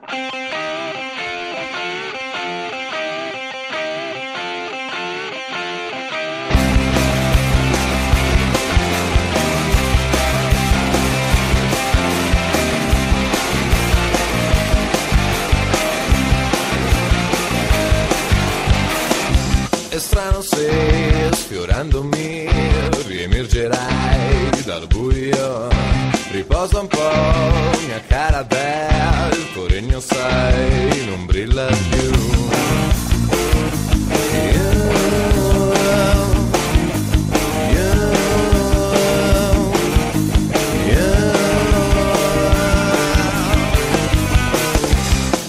È strano se sfiorandomi riemergerai dal buio. Riposa un po', mia cara Belle, il tuo regno sai non brilla più.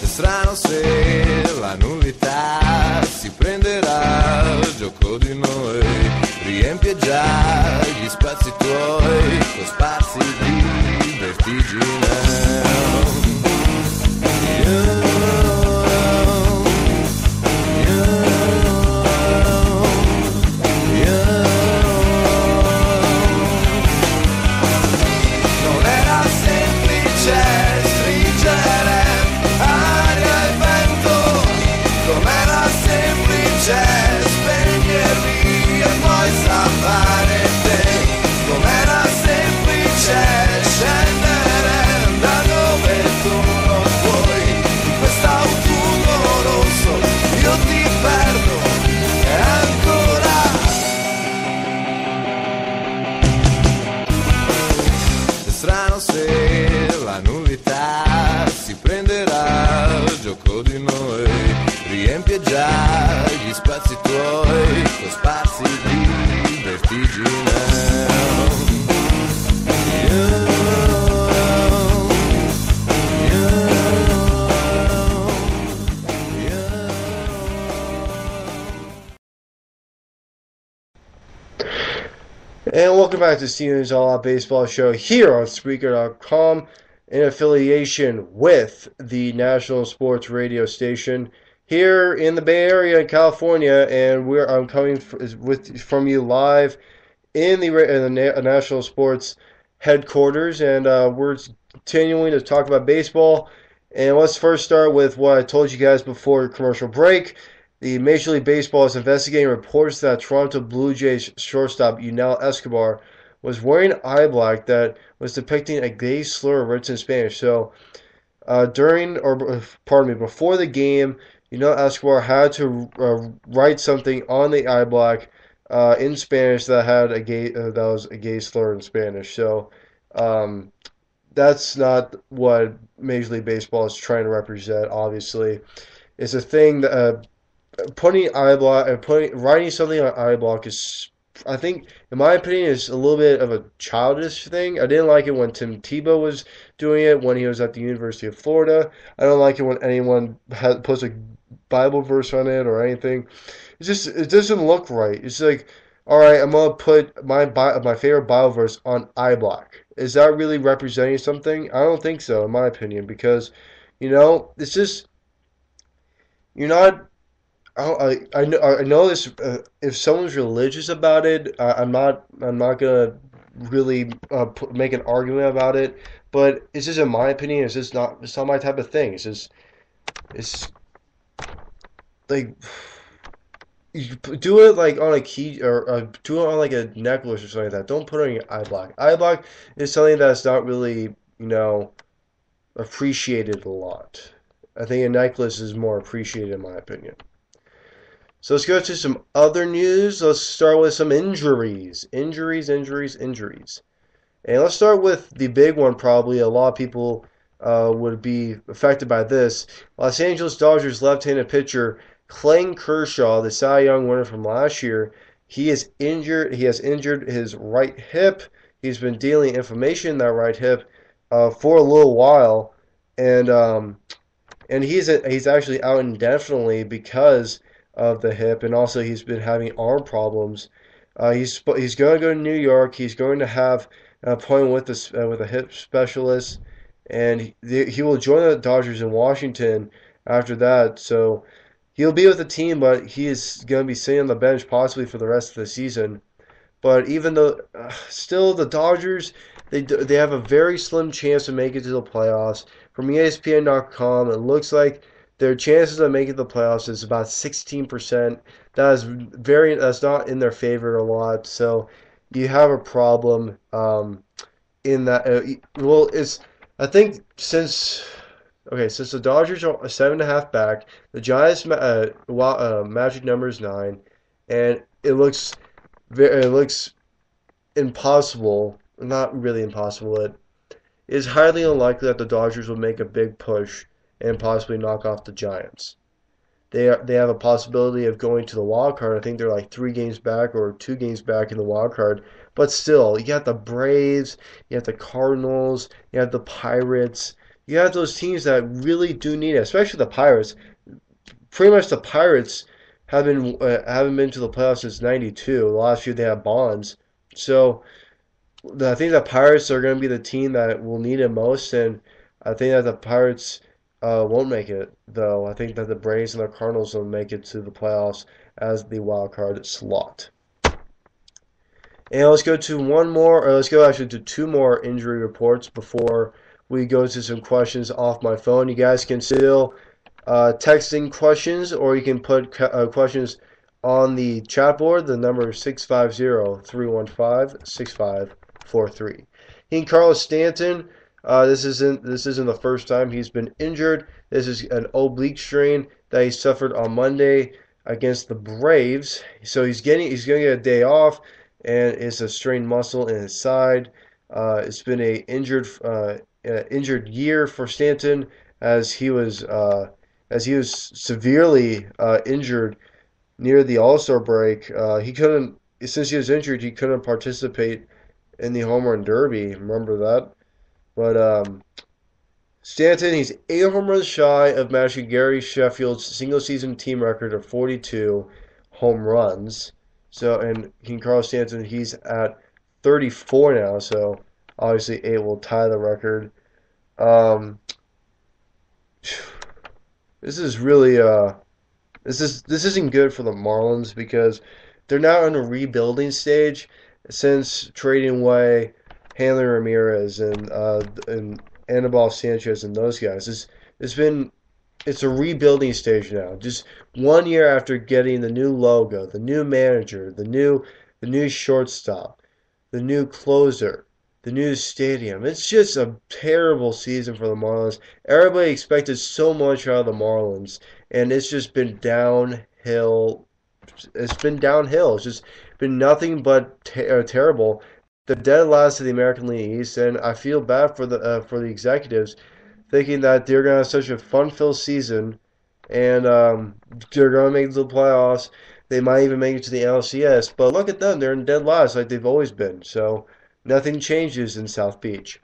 È strano se la nullità si prenderà il gioco di noi, riempie già gli spazi tuoi con spazi di vertigine. Non era semplice stringere aria e vento, non era semplice spegnerli e poi salvare te, non era semplice scendere da dove tu non puoi. Quest'autunno rosso io ti perdo e ancora. È strano se la nullità si prenderà il gioco di noi, riempie già gli spazi tuoi con spazi di vertigine. And welcome back to Steven's All Out Baseball Show here on Spreaker.com in affiliation with the National Sports Radio Station here in the Bay Area in California, and I'm coming from you live in the National Sports headquarters, and we're continuing to talk about baseball. And let's first start with what I told you guys before commercial break. The Major League Baseball is investigating reports that Toronto Blue Jays shortstop Yunel Escobar was wearing eye black that was depicting a gay slur written in Spanish. So, before the game, Yunel Escobar had to write something on the eye black in Spanish that had that was a gay slur in Spanish. So, that's not what Major League Baseball is trying to represent. Obviously, it's a thing that. Writing something on eye block is, I think, in my opinion, is a little bit of a childish thing. I didn't like it when Tim Tebow was doing it when he was at the University of Florida. I don't like it when anyone puts a Bible verse on it or anything. It doesn't look right. It's like, all right, I'm gonna put my favorite Bible verse on eye block. Is that really representing something? I don't think so, in my opinion, because it's just you're not. I know this. If someone's religious about it, I'm not gonna really make an argument about it. But it's just, in my opinion, it's not my type of thing. It's like you do it like on a key or do it on like a necklace or something like that. Don't put it on your eye block. Eye block is something that's not really appreciated a lot. I think a necklace is more appreciated, in my opinion. So let's go to some other news. Let's start with some injuries. Injuries. And let's start with the big one, probably. A lot of people would be affected by this. Los Angeles Dodgers left-handed pitcher Clayton Kershaw, the Cy Young winner from last year, he is injured. He has injured his right hip. He's been dealing inflammation in that right hip for a little while. And he's actually out indefinitely because of the hip, and also he's been having arm problems. He's going to go to New York. He's going to have an appointment with a hip specialist, and he will join the Dodgers in Washington after that. So he'll be with the team, but he is going to be sitting on the bench possibly for the rest of the season. But even though, still the Dodgers, they have a very slim chance to make it to the playoffs. from ESPN.com, it looks like their chances of making the playoffs is about 16%. That's not in their favor a lot. So you have a problem in that. Well, it's I think since the Dodgers are 7.5 back, the Giants magic number is 9, and it looks impossible. Not really impossible. It is highly unlikely that the Dodgers will make a big push and possibly knock off the Giants. They have a possibility of going to the wild card. I think they're like 3 games back or 2 games back in the wild card. But still, you got the Braves, you have the Cardinals, you have the Pirates. You have those teams that really do need it, especially the Pirates. Pretty much the Pirates haven't been to the playoffs since '92. The last year they had Bonds, so I think the Pirates are going to be the team that will need it most, and I think that the Pirates won't make it, though. I think that the Braves and the Cardinals will make it to the playoffs as the wild card slot. And let's go to one more, or let's go actually to 2 more injury reports before we go to some questions off my phone. You guys can still texting questions, or you can put questions on the chat board. The number is 650-315-6543. Carlos Stanton. This isn't the first time he's been injured. This is an oblique strain that he suffered on Monday against the Braves. So he's going to get a day off, and it's a strained muscle in his side. It's been a injured year for Stanton as he was severely injured near the All-Star break. Since he was injured, he couldn't participate in the Home Run Derby. Remember that? But Stanton, he's 8 home runs shy of matching Gary Sheffield's single-season team record of 42 home runs. So, and Carlos Stanton, he's at 34 now. So, obviously, 8 will tie the record. This is really this isn't good for the Marlins because they're now in a rebuilding stage since trading away Hanley Ramirez and Anibal Sanchez and those guys. It's a rebuilding stage now. Just 1 year after getting the new logo, the new manager, the new shortstop, the new closer, the new stadium. It's just a terrible season for the Marlins. Everybody expected so much out of the Marlins, and it's just been downhill. It's been downhill. It's just been nothing but terrible. The dead last of the American League East, and I feel bad for the executives, thinking that they're gonna have such a fun-filled season, and they're gonna make it to the playoffs. They might even make it to the LCS, but look at them; they're in dead last like they've always been. So nothing changes in South Beach.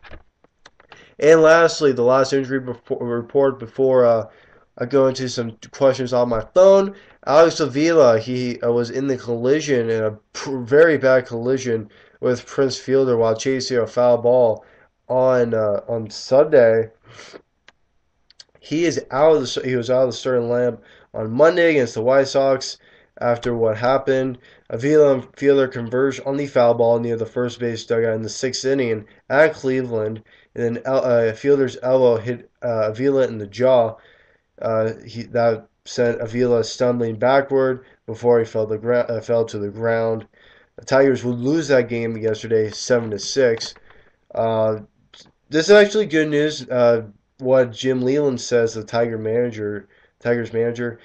And lastly, the last injury report before I go into some questions on my phone. Alex Avila, he was in the collision, in a very bad collision with Prince Fielder while chasing a foul ball on Sunday. He was out of the starting lineup on Monday against the White Sox after what happened. Avila and Fielder converged on the foul ball near the first base dugout in the 6th inning at Cleveland, and then Fielder's elbow hit Avila in the jaw. That sent Avila stumbling backward before he fell to the ground. The Tigers would lose that game yesterday, 7-6. This is actually good news. What Jim Leyland says, the Tigers manager.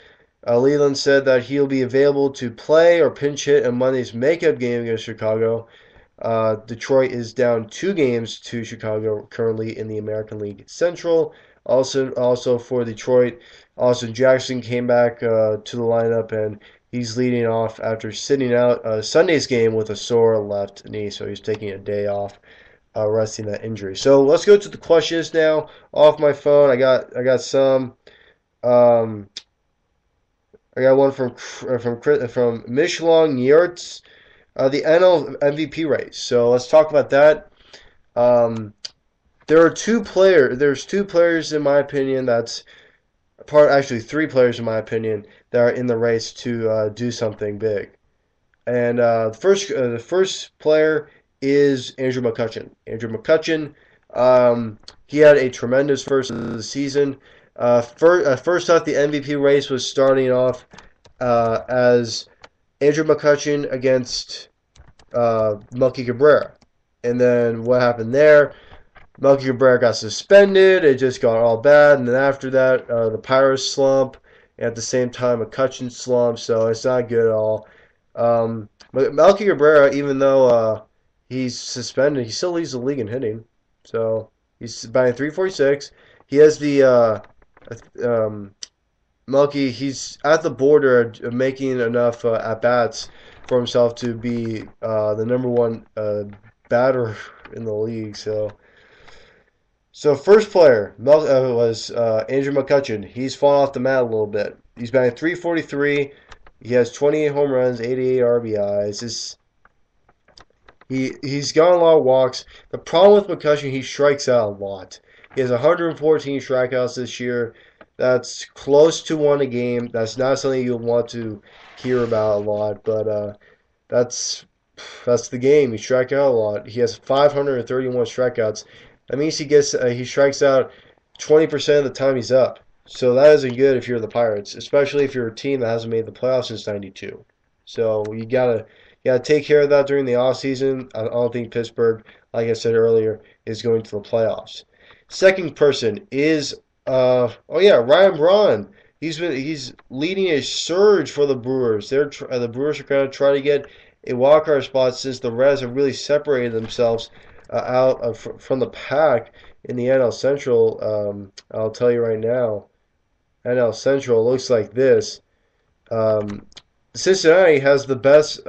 Leland said that he'll be available to play or pinch hit in Monday's makeup game against Chicago. Detroit is down 2 games to Chicago currently in the American League Central. Also for Detroit, Austin Jackson came back to the lineup, and he's leading off after sitting out Sunday's game with a sore left knee, so he's taking a day off, resting that injury. So let's go to the questions now off my phone. I got some. I got one from Michelin Yertz, the NL MVP race. So let's talk about that. There's 2 players in my opinion actually 3 players in my opinion that are in the race to do something big. And the first player is Andrew McCutchen. Andrew McCutchen, He had a tremendous first of the season. First off, the MVP race was starting off as Andrew McCutcheon against Melky Cabrera. And then what happened there? Melky Cabrera got suspended. It just got all bad. And then after that, the Pirates slump. And at the same time, McCutcheon slump. So it's not good at all. But Melky Cabrera, even though he's suspended, he still leads the league in hitting. So he's batting 346. He has the um, Melky. He's at the border of making enough at bats for himself to be the number one batter in the league. So first player was Andrew McCutcheon. He's fallen off the mat a little bit. He's batting 343. He has 28 home runs, 88 RBIs. He's gotten a lot of walks. The problem with McCutcheon, he strikes out a lot. He has 114 strikeouts this year. That's close to one a game. That's not something you'll want to hear about a lot, but that's the game. He strikes out a lot. He has 531 strikeouts. That means he strikes out 20% of the time he's up. So that isn't good if you're the Pirates, especially if you're a team that hasn't made the playoffs since '92. So you gotta take care of that during the offseason. I don't think Pittsburgh, like I said earlier, is going to the playoffs. Second person is Ryan Braun. He's leading a surge for the Brewers. The Brewers are going to try to get a wild card spot since the Reds have really separated themselves from the pack in the NL Central. I'll tell you right now, NL Central looks like this. Um, Cincinnati has the best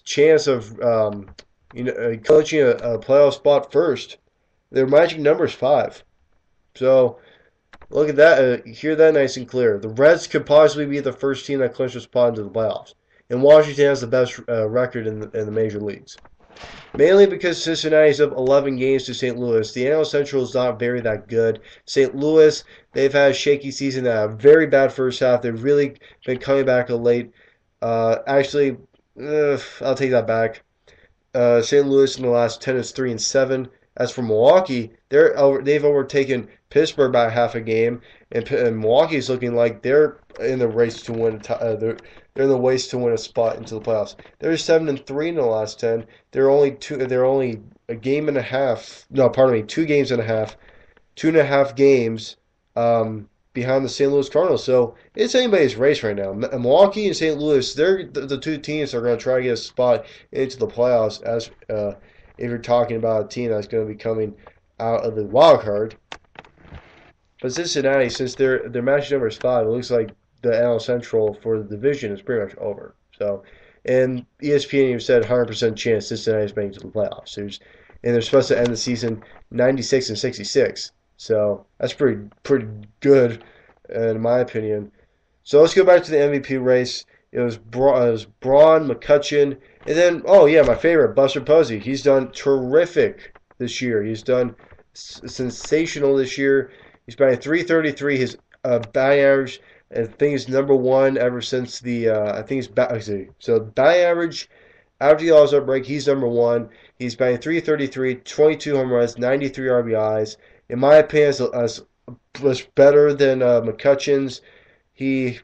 chance of clinching a playoff spot first. Their magic number is 5. So look at that. Hear that nice and clear. The Reds could possibly be the first team that clinches a spot into the playoffs. And Washington has the best record in the major leagues. Mainly because Cincinnati's up 11 games to St. Louis. The NL Central is not very that good. St. Louis, they've had a shaky season. They had a very bad first half. They've really been coming back of late. Actually, I'll take that back. St. Louis in the last 10 is 3-7. As for Milwaukee, they've overtaken Pittsburgh by half a game, and Milwaukee's looking like they're in the race to win. They're in the race to win a spot into the playoffs. They're 7-3 in the last 10. They're only two. They're only a game and a half. No, pardon me, 2 games and a half, 2.5 games behind the St. Louis Cardinals. So it's anybody's race right now. Milwaukee and St. Louis, they're the two teams that are going to try to get a spot into the playoffs. As if you're talking about a team that's going to be coming out of the wild card. But Cincinnati, since their match number is 5, it looks like the NL Central for the division is pretty much over. So, and ESPN even said 100% chance Cincinnati is making to the playoffs. And they're supposed to end the season 96-66. So that's pretty good, in my opinion. So let's go back to the MVP race. It was Braun, McCutcheon, and then my favorite, Buster Posey. He's done terrific this year. He's done sensational this year. He's batting 333. His batting average, I think, is number one ever since the so batting average after the All-Star break, he's number one. He's batting 333, 22 home runs, 93 RBIs. In my opinion, was better than McCutcheon's. He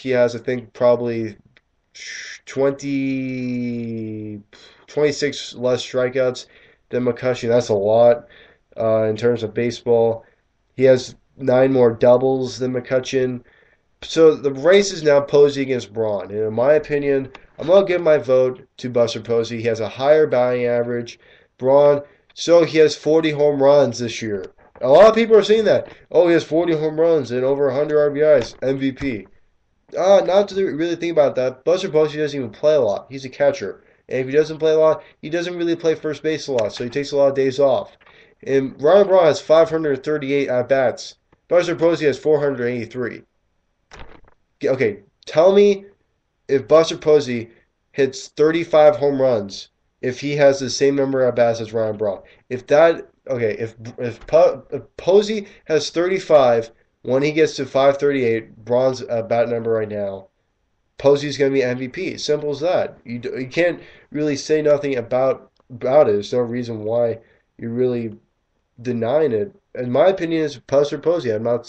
has, I think, probably 26 less strikeouts than McCutcheon. That's a lot in terms of baseball. He has 9 more doubles than McCutcheon. So the race is now Posey against Braun. And in my opinion, I'm going to give my vote to Buster Posey. He has a higher batting average. Braun, so he has 40 home runs this year. A lot of people are saying that. Oh, he has 40 home runs and over 100 RBIs. MVP. Not to really think about that. Buster Posey doesn't even play a lot. He's a catcher. And if he doesn't play a lot, he doesn't really play first base a lot. So he takes a lot of days off. And Ryan Braun has 538 at-bats. Buster Posey has 483. Okay, tell me if Buster Posey hits 35 home runs if he has the same number of at-bats as Ryan Braun. If Posey has 35 when he gets to 538, Braun's bat number right now, Posey's going to be MVP. Simple as that. You can't really say nothing about it. There's no reason why you're really denying it. In my opinion, it's pus or posy. I'm not